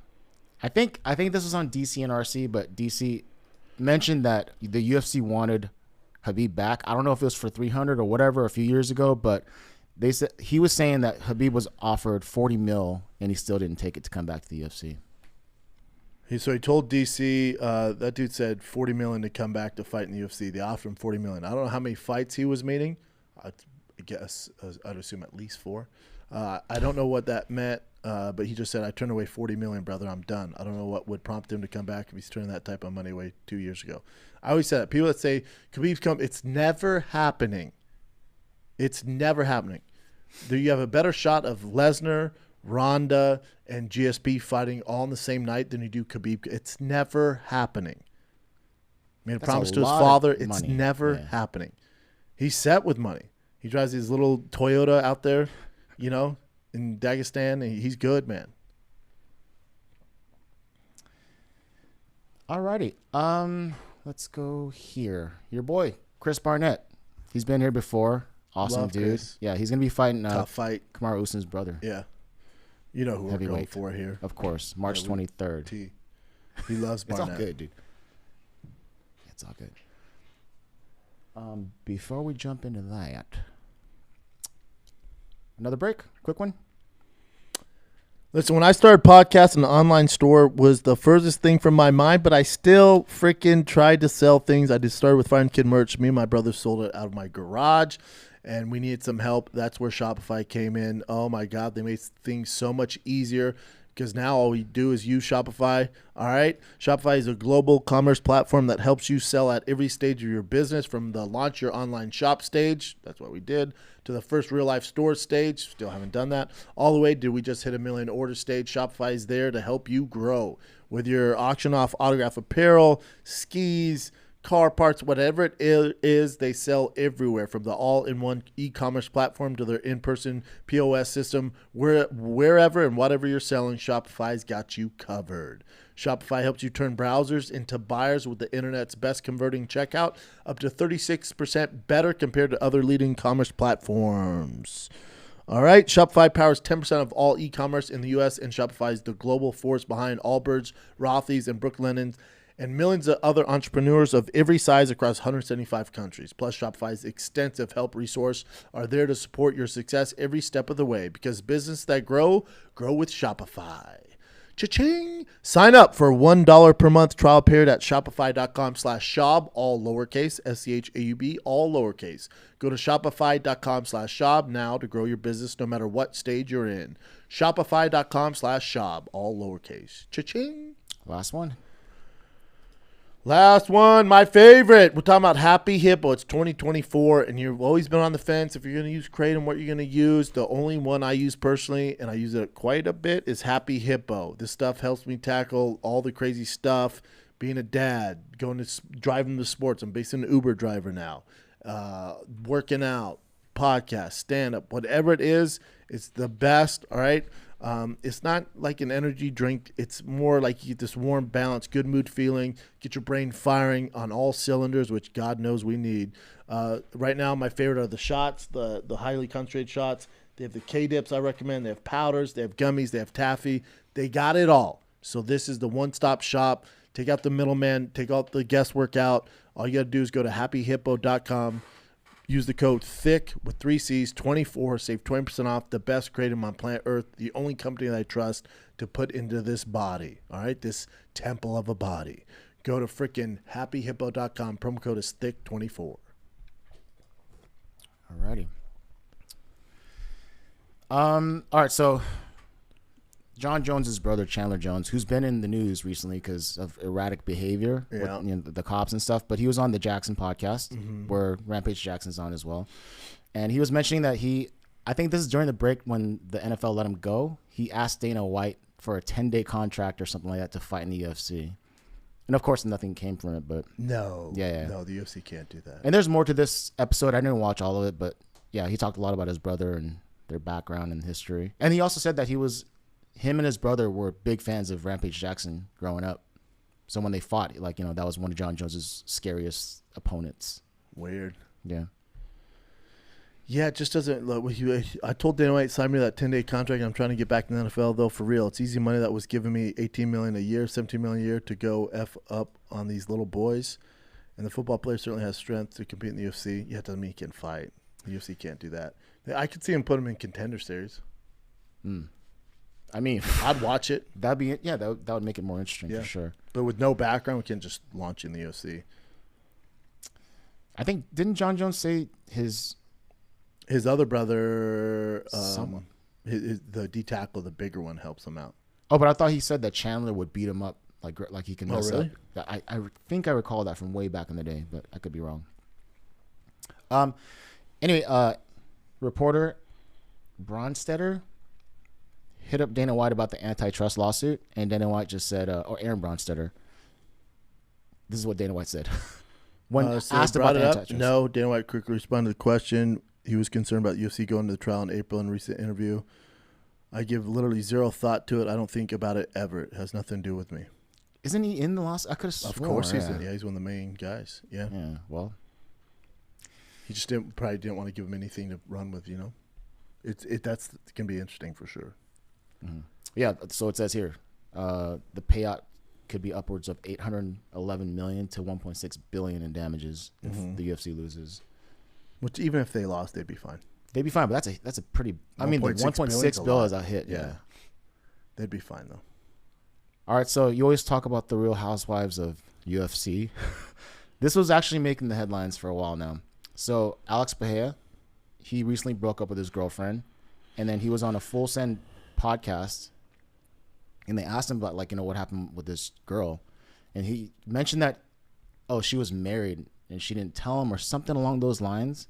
I think this was on DC and RC, but DC mentioned that the UFC wanted Khabib back. I don't know if it was for 300 or whatever a few years ago, but they said he was saying that Khabib was offered 40 mil and he still didn't take it to come back to the UFC. So he told DC, that dude said 40 million to come back to fight in the UFC. They offered him 40 million. I don't know how many fights he was meaning. I guess I'd assume at least 4. I don't know what that meant, but he just said, I turned away 40 million, brother. I'm done. I don't know what would prompt him to come back if he's turning that type of money away 2 years ago. I always said that. People that say Khabib's come, it's never happening. It's never happening. You have a better shot of Lesnar, Ronda, and GSP fighting all on the same night than you do Khabib. It's never happening. Made a promise to his father. It's never happening. He's set with money. He drives his little Toyota out there, in Dagestan. And he's good, man. Alrighty. Let's go here. Your boy, Chris Barnett. He's been here before. Awesome Love dude. Chris. Yeah, he's gonna be fighting Tough fight. Kamaru Usman's brother. Yeah. You know who we're going Heavyweight. for here. Of course. March 23rd. T. He loves It's Barnett. all good, dude. It's all good. Before we jump into that, another break, quick one. Listen, when I started podcasting, the online store was the furthest thing from my mind, but I still freaking tried to sell things. I just started with Fire and Kid merch. Me and my brother sold it out of my garage, and we needed some help. That's where Shopify came in. Oh, my God. They made things so much easier because now all we do is use Shopify. All right? Shopify is a global commerce platform that helps you sell at every stage of your business, from the launch your online shop stage. That's what we did. To the first real-life store stage. Still haven't done that. All the way to we just hit a million order stage. Shopify is there to help you grow. With your auction-off autograph apparel, skis, car parts, whatever it is, they sell everywhere. From the all-in-one e-commerce platform to their in-person POS system. Wherever and whatever you're selling, Shopify's got you covered. Shopify helps you turn browsers into buyers with the internet's best converting checkout, up to 36% better compared to other leading commerce platforms. All right, Shopify powers 10% of all e-commerce in the U.S., and Shopify is the global force behind Allbirds, Rothy's, and Brooklinens, and millions of other entrepreneurs of every size across 175 countries. Plus, Shopify's extensive help resource are there to support your success every step of the way, because business that grow with Shopify. Cha-ching! Sign up for $1 per month trial period at shopify.com/Schaub, all lowercase, SCHAUB, all lowercase. Go to shopify.com/Schaub now to grow your business no matter what stage you're in. Shopify.com/Schaub, all lowercase. Cha-ching! Last one. Last one, my favorite. We're talking about Happy Hippo. It's 2024, and you've always been on the fence if you're going to use Kratom, what you're going to use. The only one I use personally, and I use it quite a bit, is Happy Hippo. This stuff helps me tackle all the crazy stuff. Being a dad, driving to sports. I'm basically an Uber driver now. Working out, podcast, stand-up, whatever it is, it's the best, all right? It's not like an energy drink. It's more like you get this warm, balanced, good mood feeling, get your brain firing on all cylinders, which God knows we need. Right now, my favorite are the shots, the highly concentrated shots. They have the K-dips I recommend. They have powders. They have gummies. They have taffy. They got it all. So this is the one-stop shop. Take out the middleman. Take out the guesswork out. All you got to do is go to happyhippo.com. Use the code THICC with 3 C's, 24, save 20% off. The best kratom on planet Earth. The only company that I trust to put into this body. All right? This temple of a body. Go to freaking happyhippo.com. Promo code is THICC24. Alrighty. All right, so John Jones's brother, Chandler Jones, who's been in the news recently because of erratic behavior with the cops and stuff, but he was on the Jackson podcast where Rampage Jackson's on as well. And he was mentioning that I think this is during the break when the NFL let him go, he asked Dana White for a 10-day contract or something like that to fight in the UFC. And of course, nothing came from it, but No, yeah. No, the UFC can't do that. And there's more to this episode. I didn't watch all of it, but yeah, he talked a lot about his brother and their background and history. And he also said that him and his brother were big fans of Rampage Jackson growing up. So when they fought, that was one of John Jones's scariest opponents. Weird. Yeah. Yeah, it just doesn't look. I told Dana White, sign me that 10-day contract. I'm trying to get back in the NFL, though, for real. It's easy money that was giving me $18 million a year, $17 million a year to go F up on these little boys. And the football player certainly has strength to compete in the UFC. Yeah, it doesn't mean he can fight. The UFC can't do that. I could see him put him in Contender Series. I mean, I'd watch it. That'd be it. Yeah, that would make it more interesting for sure. But with no background, we can just launch in the UFC. I think, didn't John Jones say his other brother, someone, the D tackle, the bigger one, helps him out. Oh, but I thought he said that Chandler would beat him up like he can mess really? up. I think I recall that from way back in the day, but I could be wrong. Anyway, reporter Bronstetter hit up Dana White about the antitrust lawsuit, and Dana White just said, or Aaron Bronstetter, this is what Dana White said. When asked about the antitrust. No, Dana White quickly responded to the question. He was concerned about UFC going to the trial in April in a recent interview. I give literally zero thought to it. I don't think about it ever. It has nothing to do with me. Isn't he in the lawsuit? I could have sworn. Of course he's in. Yeah, he's one of the main guys. Yeah. Yeah, well. He just probably didn't want to give him anything to run with, That's going to be interesting for sure. Mm-hmm. Yeah, so it says here, the payout could be upwards of $811 million to $1.6 billion in damages if the UFC loses. Which even if they lost, they'd be fine. They'd be fine, but that's a pretty. I mean, the 1.6 billion is a hit. Yeah, they'd be fine though. All right, so you always talk about the Real Housewives of UFC. This was actually making the headlines for a while now. So Alex Bahia, he recently broke up with his girlfriend, and then he was on a Full Send podcast, and they asked him about what happened with this girl, and he mentioned that she was married and she didn't tell him or something along those lines.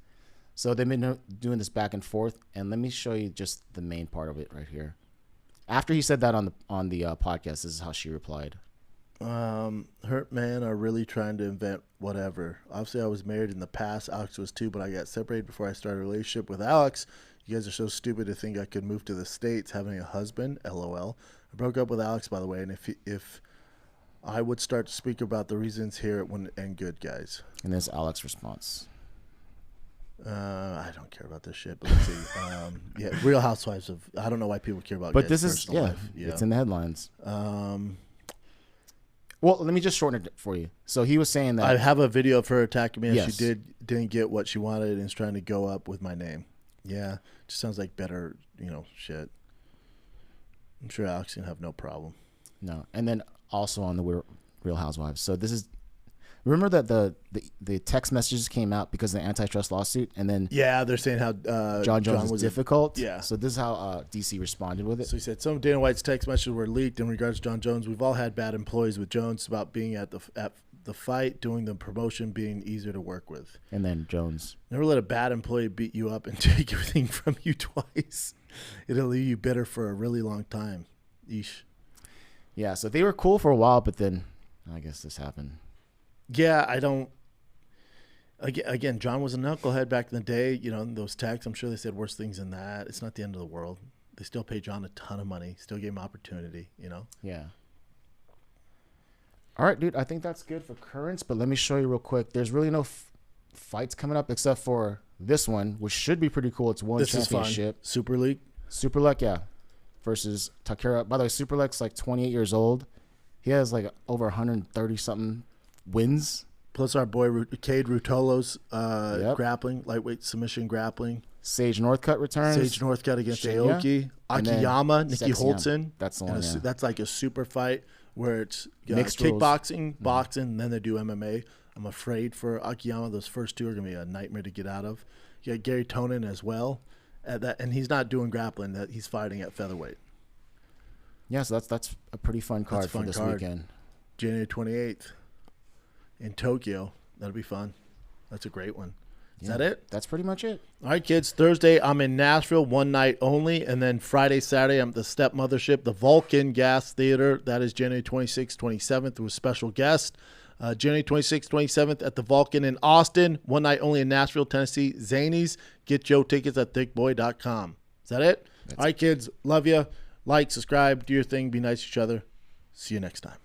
So they've been doing this back and forth, and let me show you just the main part of it right here. After he said that on the podcast, this is how she replied. Hurt man are really trying to invent whatever. Obviously, I was married in the past. Alex was too, but I got separated before I started a relationship with Alex. You guys are so stupid to think I could move to the States having a husband. LOL. I broke up with Alex, by the way, and if I would start to speak about the reasons here, it wouldn't end good, guys. And there's Alex's response. I don't care about this shit, but let's see. Real Housewives of. I don't know why people care about. But this is personal life. It's in the headlines. Well, let me just shorten it for you. So he was saying that I have a video of her attacking me. Yes. She didn't get what she wanted and is trying to go up with my name. Yeah, just sounds like better, shit. I'm sure Alex can have no problem. No, and then also on the Real Housewives. So this is. Remember that the text messages came out because of the antitrust lawsuit, and then they're saying how John Jones was difficult. Yeah. So this is how DC responded with it. So he said some of Dana White's text messages were leaked in regards to John Jones. We've all had bad employees with Jones about being at the fight, doing the promotion, being easier to work with. And then Jones. Never let a bad employee beat you up and take everything from you twice. It'll leave you bitter for a really long time. Eesh. Yeah. So they were cool for a while, but then I guess this happened. Yeah, I don't. Again, John was a knucklehead back in the day. Those texts, I'm sure they said worse things than that. It's not the end of the world. They still pay John a ton of money. Still gave him opportunity, you know? Yeah. All right, dude. I think that's good for currents, but let me show you real quick. There's really no fights coming up except for this one, which should be pretty cool. It's one championship. Is fun. Super League? Super Luck, yeah. Versus Takara. By the way, Super Luck's like 28 years old. He has like over 130-something wins. Plus our boy Cade Rutolo's grappling, lightweight submission grappling. Sage Northcutt returns. Sage Northcutt against Aoki. Akiyama, Nikki Holtzen. That's the one, yeah. That's like a super fight where it's mixed kickboxing, boxing, and then they do MMA. I'm afraid for Akiyama. Those first two are going to be a nightmare to get out of. You got Gary Tonin as well. And he's not doing grappling. That he's fighting at featherweight. Yeah, so that's a pretty fun card for this weekend. January 28th in Tokyo. That'll be fun. That's a great one. Is that it? That's pretty much it. All right, kids. Thursday, I'm in Nashville, one night only. And then Friday, Saturday, I'm at the Step Mothership, the Vulcan Gas Theater. That is January 26th, 27th with special guest. January 26th, 27th at the Vulcan in Austin. One night only in Nashville, Tennessee. Zanies. Get your tickets at thickboy.com. Is that it? All right, kids. Love you. Like, subscribe, do your thing. Be nice to each other. See you next time.